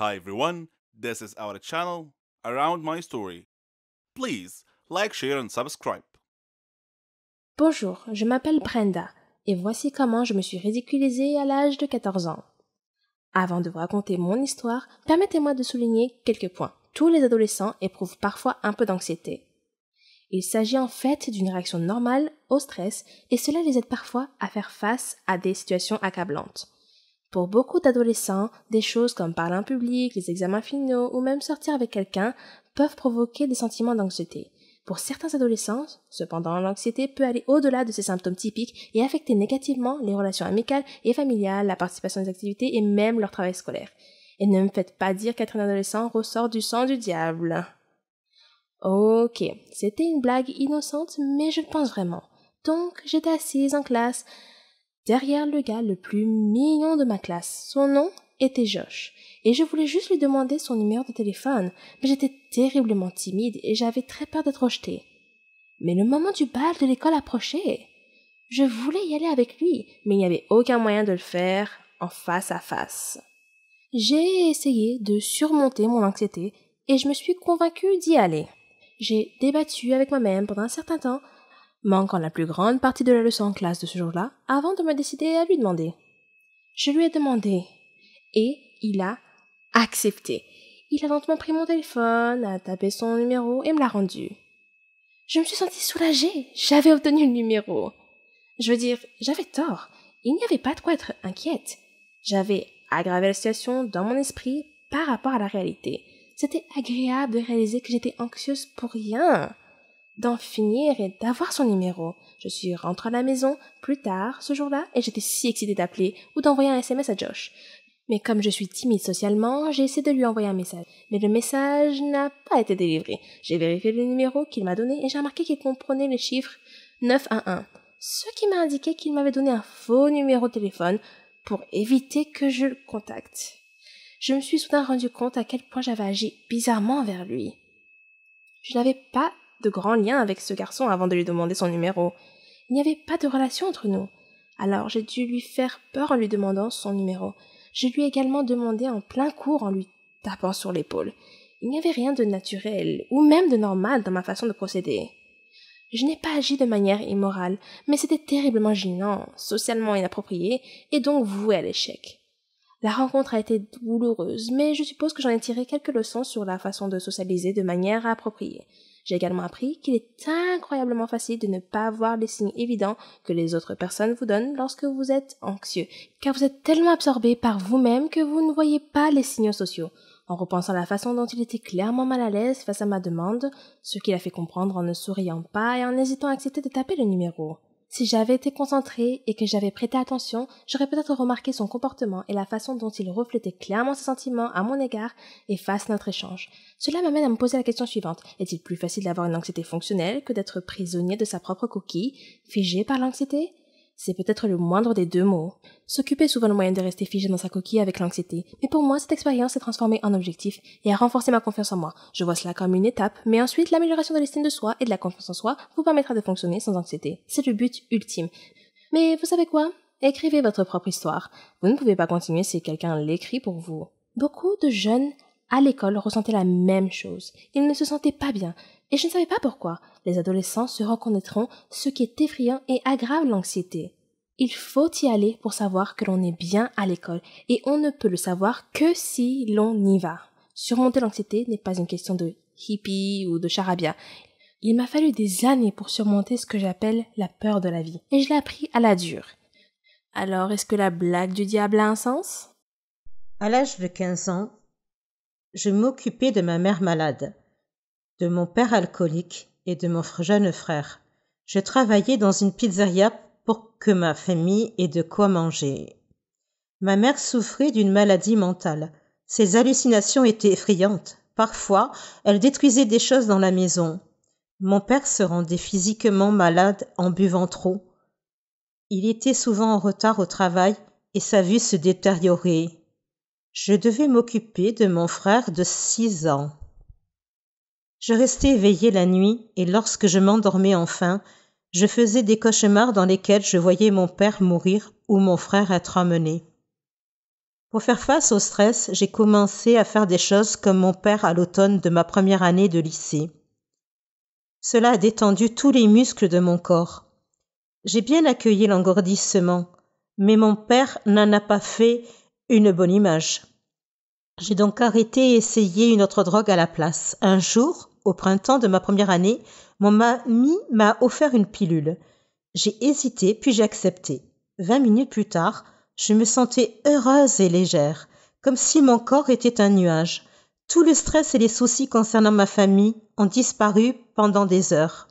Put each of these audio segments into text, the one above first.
Hi everyone, this is our channel Around My Story. Please like, share and subscribe. Bonjour, je m'appelle Brenda et voici comment je me suis ridiculisée à l'âge de 14 ans. Avant de vous raconter mon histoire, permettez-moi de souligner quelques points. Tous les adolescents éprouvent parfois un peu d'anxiété. Il s'agit en fait d'une réaction normale au stress et cela les aide parfois à faire face à des situations accablantes. Pour beaucoup d'adolescents, des choses comme parler en public, les examens finaux ou même sortir avec quelqu'un peuvent provoquer des sentiments d'anxiété. Pour certains adolescents, cependant, l'anxiété peut aller au-delà de ces symptômes typiques et affecter négativement les relations amicales et familiales, la participation aux activités et même leur travail scolaire. Et ne me faites pas dire qu'être un adolescent ressort du sang du diable. Ok, c'était une blague innocente, mais je le pense vraiment. Donc, j'étais assise en classe, derrière le gars le plus mignon de ma classe. Son nom était Josh. Et je voulais juste lui demander son numéro de téléphone, mais j'étais terriblement timide et j'avais très peur d'être rejetée. Mais le moment du bal de l'école approchait. Je voulais y aller avec lui, mais il n'y avait aucun moyen de le faire en face à face. J'ai essayé de surmonter mon anxiété et je me suis convaincue d'y aller. J'ai débattu avec moi-même pendant un certain temps, manquant la plus grande partie de la leçon en classe de ce jour-là, avant de me décider à lui demander. Je lui ai demandé, et il a accepté. Il a lentement pris mon téléphone, a tapé son numéro et me l'a rendu. Je me suis sentie soulagée, j'avais obtenu le numéro. Je veux dire, j'avais tort, il n'y avait pas de quoi être inquiète. J'avais aggravé la situation dans mon esprit par rapport à la réalité. C'était agréable de réaliser que j'étais anxieuse pour rien. D'en finir et d'avoir son numéro. Je suis rentrée à la maison plus tard ce jour-là et j'étais si excitée d'appeler ou d'envoyer un SMS à Josh. Mais comme je suis timide socialement, j'ai essayé de lui envoyer un message. Mais le message n'a pas été délivré. J'ai vérifié le numéro qu'il m'a donné et j'ai remarqué qu'il comprenait le chiffre 911, ce qui m'a indiqué qu'il m'avait donné un faux numéro de téléphone pour éviter que je le contacte. Je me suis soudain rendu compte à quel point j'avais agi bizarrement envers lui. Je n'avais pas de grand lien avec ce garçon avant de lui demander son numéro. Il n'y avait pas de relation entre nous. Alors j'ai dû lui faire peur en lui demandant son numéro. Je lui ai également demandé en plein cours en lui tapant sur l'épaule. Il n'y avait rien de naturel ou même de normal dans ma façon de procéder. Je n'ai pas agi de manière immorale, mais c'était terriblement gênant, socialement inapproprié et donc voué à l'échec. La rencontre a été douloureuse, mais je suppose que j'en ai tiré quelques leçons sur la façon de socialiser de manière appropriée. J'ai également appris qu'il est incroyablement facile de ne pas voir les signes évidents que les autres personnes vous donnent lorsque vous êtes anxieux, car vous êtes tellement absorbé par vous-même que vous ne voyez pas les signaux sociaux. En repensant à la façon dont il était clairement mal à l'aise face à ma demande, ce qui l'a fait comprendre en ne souriant pas et en hésitant à accepter de taper le numéro. Si j'avais été concentrée et que j'avais prêté attention, j'aurais peut-être remarqué son comportement et la façon dont il reflétait clairement ses sentiments à mon égard et face à notre échange. Cela m'amène à me poser la question suivante. Est-il plus facile d'avoir une anxiété fonctionnelle que d'être prisonnier de sa propre coquille, figé par l'anxiété? C'est peut-être le moindre des deux mots. S'occuper est souvent le moyen de rester figé dans sa coquille avec l'anxiété. Mais pour moi, cette expérience s'est transformée en objectif et a renforcé ma confiance en moi. Je vois cela comme une étape, mais ensuite, l'amélioration de l'estime de soi et de la confiance en soi vous permettra de fonctionner sans anxiété. C'est le but ultime. Mais vous savez quoi? Écrivez votre propre histoire. Vous ne pouvez pas continuer si quelqu'un l'écrit pour vous. Beaucoup de jeunes à l'école ressentaient la même chose. Ils ne se sentaient pas bien. Et je ne savais pas pourquoi. Les adolescents se reconnaîtront ce qui est effrayant et aggrave l'anxiété. Il faut y aller pour savoir que l'on est bien à l'école, et on ne peut le savoir que si l'on y va. Surmonter l'anxiété n'est pas une question de hippie ou de charabia. Il m'a fallu des années pour surmonter ce que j'appelle la peur de la vie, et je l'ai appris à la dure. Alors, est-ce que la blague du diable a un sens? À l'âge de 15 ans, je m'occupais de ma mère malade, de mon père alcoolique et de mon jeune frère. Je travaillais dans une pizzeria pour que ma famille ait de quoi manger. Ma mère souffrait d'une maladie mentale. Ses hallucinations étaient effrayantes. Parfois, elle détruisait des choses dans la maison. Mon père se rendait physiquement malade en buvant trop. Il était souvent en retard au travail et sa vue se détériorait. Je devais m'occuper de mon frère de 6 ans. Je restais éveillée la nuit et lorsque je m'endormais enfin, je faisais des cauchemars dans lesquels je voyais mon père mourir ou mon frère être emmené. Pour faire face au stress, j'ai commencé à faire des choses comme mon père à l'automne de ma première année de lycée. Cela a détendu tous les muscles de mon corps. J'ai bien accueilli l'engourdissement, mais mon père n'en a pas fait une bonne image. J'ai donc arrêté et essayé une autre drogue à la place. Un jour, au printemps de ma première année, mon ami m'a offert une pilule. J'ai hésité, puis j'ai accepté. 20 minutes plus tard, je me sentais heureuse et légère, comme si mon corps était un nuage. Tout le stress et les soucis concernant ma famille ont disparu pendant des heures.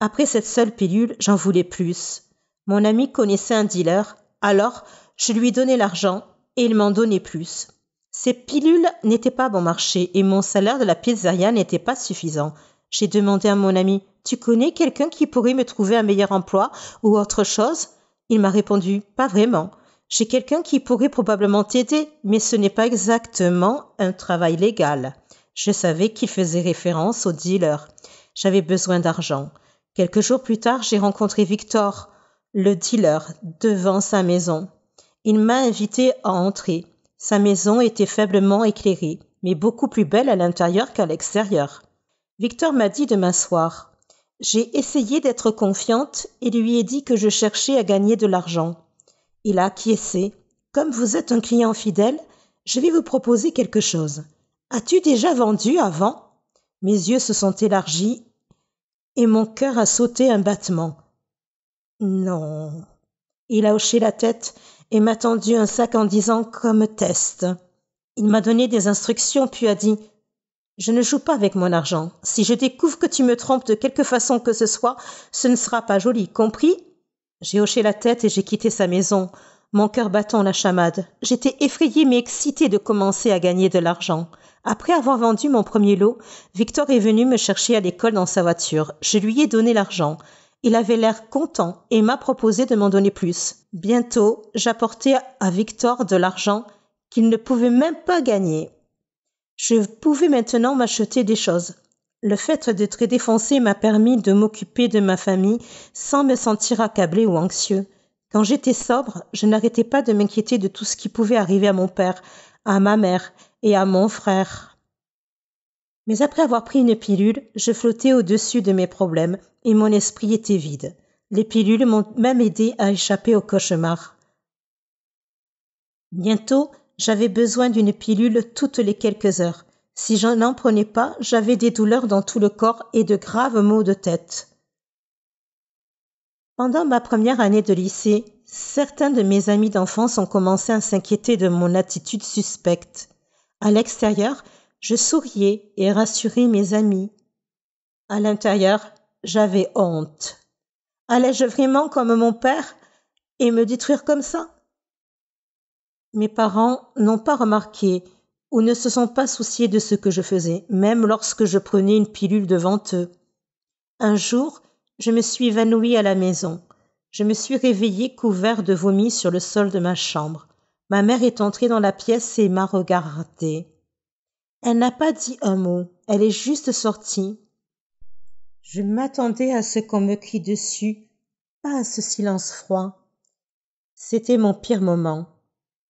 Après cette seule pilule, j'en voulais plus. Mon ami connaissait un dealer, alors je lui donnais l'argent et il m'en donnait plus. Ces pilules n'étaient pas bon marché et mon salaire de la pizzeria n'était pas suffisant. J'ai demandé à mon ami « Tu connais quelqu'un qui pourrait me trouver un meilleur emploi ou autre chose ?» Il m'a répondu « Pas vraiment. J'ai quelqu'un qui pourrait probablement t'aider, mais ce n'est pas exactement un travail légal. » Je savais qu'il faisait référence au dealer. J'avais besoin d'argent. Quelques jours plus tard, j'ai rencontré Victor, le dealer, devant sa maison. Il m'a invité à entrer. Sa maison était faiblement éclairée, mais beaucoup plus belle à l'intérieur qu'à l'extérieur. Victor m'a dit de m'asseoir. J'ai essayé d'être confiante et lui ai dit que je cherchais à gagner de l'argent. Il a acquiescé. Comme vous êtes un client fidèle, je vais vous proposer quelque chose. As-tu déjà vendu avant? Mes yeux se sont élargis et mon cœur a sauté un battement. Non. Il a hoché la tête et m'a tendu un sac en disant comme test. Il m'a donné des instructions puis a dit « Je ne joue pas avec mon argent. Si je découvre que tu me trompes de quelque façon que ce soit, ce ne sera pas joli, compris ?» J'ai hoché la tête et j'ai quitté sa maison, mon cœur battant la chamade. J'étais effrayée mais excitée de commencer à gagner de l'argent. Après avoir vendu mon premier lot, Victor est venu me chercher à l'école dans sa voiture. Je lui ai donné l'argent. Il avait l'air content et m'a proposé de m'en donner plus. Bientôt, j'apportais à Victor de l'argent qu'il ne pouvait même pas gagner. Je pouvais maintenant m'acheter des choses. Le fait d'être défoncé m'a permis de m'occuper de ma famille sans me sentir accablé ou anxieux. Quand j'étais sobre, je n'arrêtais pas de m'inquiéter de tout ce qui pouvait arriver à mon père, à ma mère et à mon frère. Mais après avoir pris une pilule, je flottais au-dessus de mes problèmes et mon esprit était vide. Les pilules m'ont même aidé à échapper au cauchemar. Bientôt, j'avais besoin d'une pilule toutes les quelques heures. Si je n'en prenais pas, j'avais des douleurs dans tout le corps et de graves maux de tête. Pendant ma première année de lycée, certains de mes amis d'enfance ont commencé à s'inquiéter de mon attitude suspecte. À l'extérieur, je souriais et rassurais mes amis. À l'intérieur, j'avais honte. Allais-je vraiment comme mon père et me détruire comme ça? Mes parents n'ont pas remarqué ou ne se sont pas souciés de ce que je faisais, même lorsque je prenais une pilule devant eux. Un jour, je me suis évanouie à la maison. Je me suis réveillée couvert de vomi sur le sol de ma chambre. Ma mère est entrée dans la pièce et m'a regardée. Elle n'a pas dit un mot, elle est juste sortie. Je m'attendais à ce qu'on me crie dessus, pas à ce silence froid. C'était mon pire moment,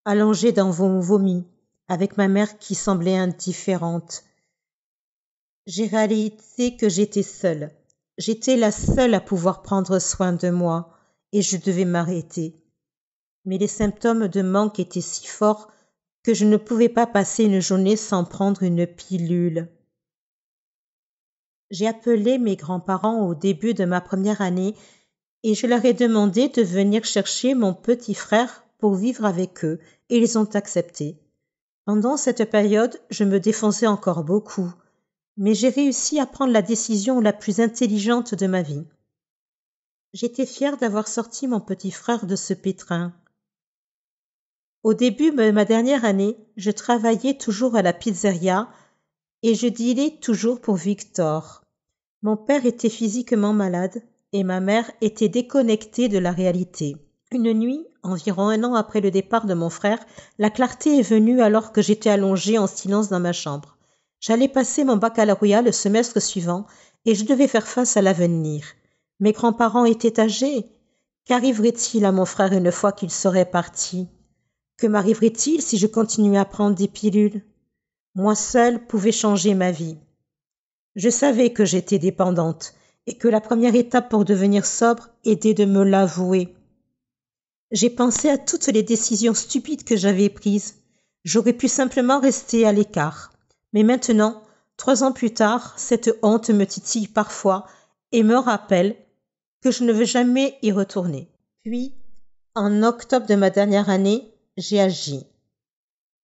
allongée dans mon vomi, avec ma mère qui semblait indifférente. J'ai réalisé que j'étais seule. J'étais la seule à pouvoir prendre soin de moi et je devais m'arrêter. Mais les symptômes de manque étaient si forts que je ne pouvais pas passer une journée sans prendre une pilule. J'ai appelé mes grands-parents au début de ma première année et je leur ai demandé de venir chercher mon petit frère pour vivre avec eux et ils ont accepté. Pendant cette période, je me défonçais encore beaucoup, mais j'ai réussi à prendre la décision la plus intelligente de ma vie. J'étais fière d'avoir sorti mon petit frère de ce pétrin. Au début de ma dernière année, je travaillais toujours à la pizzeria et je dealais toujours pour Victor. Mon père était physiquement malade et ma mère était déconnectée de la réalité. Une nuit, environ 1 an après le départ de mon frère, la clarté est venue alors que j'étais allongée en silence dans ma chambre. J'allais passer mon baccalauréat le semestre suivant et je devais faire face à l'avenir. Mes grands-parents étaient âgés. Qu'arriverait-il à mon frère une fois qu'il serait parti? Que m'arriverait-il si je continuais à prendre des pilules? Moi seule pouvais changer ma vie. Je savais que j'étais dépendante et que la première étape pour devenir sobre était de me l'avouer. J'ai pensé à toutes les décisions stupides que j'avais prises. J'aurais pu simplement rester à l'écart. Mais maintenant, 3 ans plus tard, cette honte me titille parfois et me rappelle que je ne veux jamais y retourner. Puis, en octobre de ma dernière année, j'ai agi.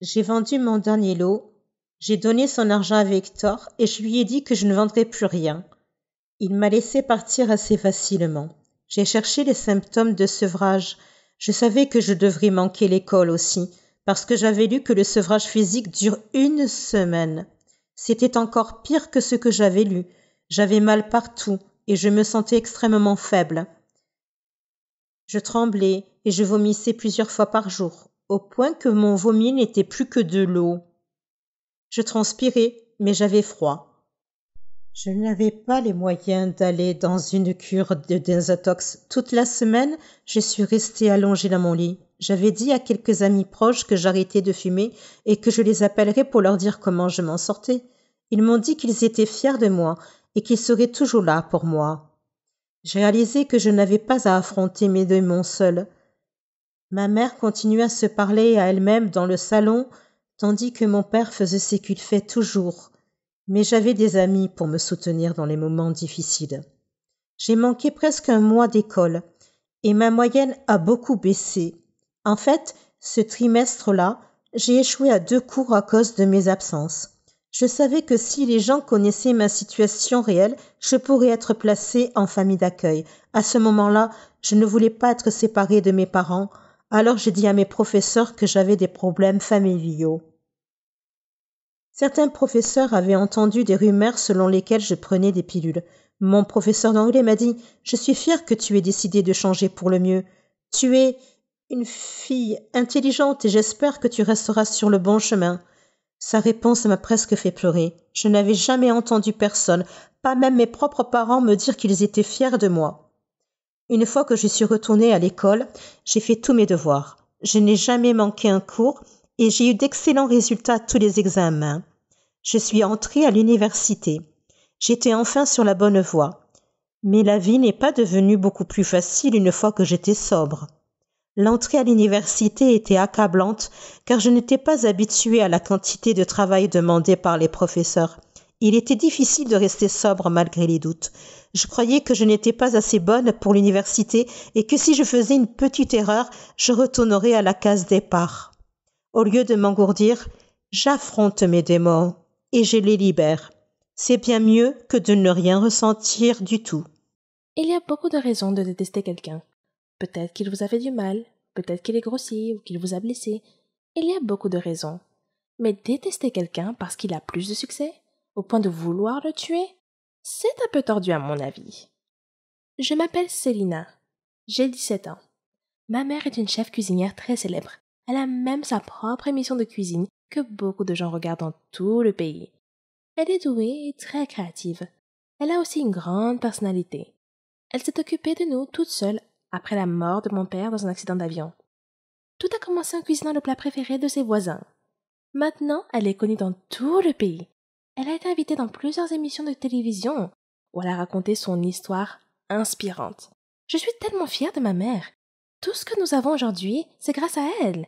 J'ai vendu mon dernier lot, j'ai donné son argent à Victor et je lui ai dit que je ne vendrais plus rien. Il m'a laissé partir assez facilement. J'ai cherché les symptômes de sevrage. Je savais que je devrais manquer l'école aussi, parce que j'avais lu que le sevrage physique dure 1 semaine. C'était encore pire que ce que j'avais lu. J'avais mal partout et je me sentais extrêmement faible. Je tremblais et je vomissais plusieurs fois par jour, au point que mon vomi n'était plus que de l'eau. Je transpirais, mais j'avais froid. Je n'avais pas les moyens d'aller dans une cure de désintox. Toute la semaine, je suis restée allongée dans mon lit. J'avais dit à quelques amis proches que j'arrêtais de fumer et que je les appellerais pour leur dire comment je m'en sortais. Ils m'ont dit qu'ils étaient fiers de moi et qu'ils seraient toujours là pour moi. J'ai réalisé que je n'avais pas à affronter mes démons seule. Ma mère continuait à se parler à elle-même dans le salon, tandis que mon père faisait ce qu'il fait toujours. Mais j'avais des amis pour me soutenir dans les moments difficiles. J'ai manqué presque 1 mois d'école et ma moyenne a beaucoup baissé. En fait, ce trimestre-là, j'ai échoué à 2 cours à cause de mes absences. Je savais que si les gens connaissaient ma situation réelle, je pourrais être placée en famille d'accueil. À ce moment-là, je ne voulais pas être séparée de mes parents, alors j'ai dit à mes professeurs que j'avais des problèmes familiaux. Certains professeurs avaient entendu des rumeurs selon lesquelles je prenais des pilules. Mon professeur d'anglais m'a dit « Je suis fière que tu aies décidé de changer pour le mieux. Tu es une fille intelligente et j'espère que tu resteras sur le bon chemin. » Sa réponse m'a presque fait pleurer. Je n'avais jamais entendu personne, pas même mes propres parents, me dire qu'ils étaient fiers de moi. Une fois que je suis retournée à l'école, j'ai fait tous mes devoirs. Je n'ai jamais manqué un cours et j'ai eu d'excellents résultats à tous les examens. Je suis entrée à l'université. J'étais enfin sur la bonne voie. Mais la vie n'est pas devenue beaucoup plus facile une fois que j'étais sobre. L'entrée à l'université était accablante car je n'étais pas habituée à la quantité de travail demandé par les professeurs. Il était difficile de rester sobre malgré les doutes. Je croyais que je n'étais pas assez bonne pour l'université et que si je faisais une petite erreur, je retournerais à la case départ. Au lieu de m'engourdir, j'affronte mes démons et je les libère. C'est bien mieux que de ne rien ressentir du tout. Il y a beaucoup de raisons de détester quelqu'un. Peut-être qu'il vous a fait du mal, peut-être qu'il est grossier ou qu'il vous a blessé. Il y a beaucoup de raisons. Mais détester quelqu'un parce qu'il a plus de succès, au point de vouloir le tuer, c'est un peu tordu à mon avis. Je m'appelle Célina. J'ai 17 ans. Ma mère est une chef cuisinière très célèbre. Elle a même sa propre émission de cuisine que beaucoup de gens regardent dans tout le pays. Elle est douée et très créative. Elle a aussi une grande personnalité. Elle s'est occupée de nous toute seule après la mort de mon père dans un accident d'avion. Tout a commencé en cuisinant le plat préféré de ses voisins. Maintenant, elle est connue dans tout le pays. Elle a été invitée dans plusieurs émissions de télévision où elle a raconté son histoire inspirante. Je suis tellement fière de ma mère. Tout ce que nous avons aujourd'hui, c'est grâce à elle.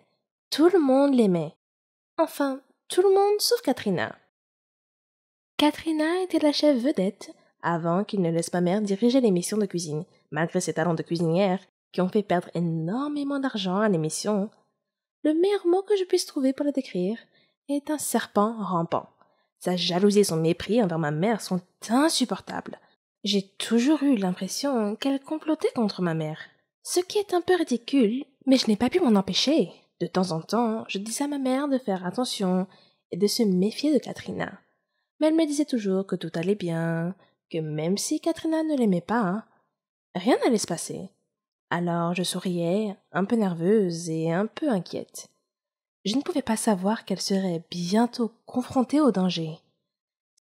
Tout le monde l'aimait. Enfin, tout le monde sauf Katrina. Katrina était la chef vedette avant qu'il ne laisse ma mère diriger l'émission de cuisine, malgré ses talents de cuisinière qui ont fait perdre énormément d'argent à l'émission. Le meilleur mot que je puisse trouver pour la décrire est un serpent rampant. Sa jalousie et son mépris envers ma mère sont insupportables. J'ai toujours eu l'impression qu'elle complotait contre ma mère. Ce qui est un peu ridicule, mais je n'ai pas pu m'en empêcher. De temps en temps, je disais à ma mère de faire attention et de se méfier de Katrina. Mais elle me disait toujours que tout allait bien, que même si Katrina ne l'aimait pas, rien n'allait se passer. Alors je souriais, un peu nerveuse et un peu inquiète. Je ne pouvais pas savoir qu'elle serait bientôt confrontée au danger.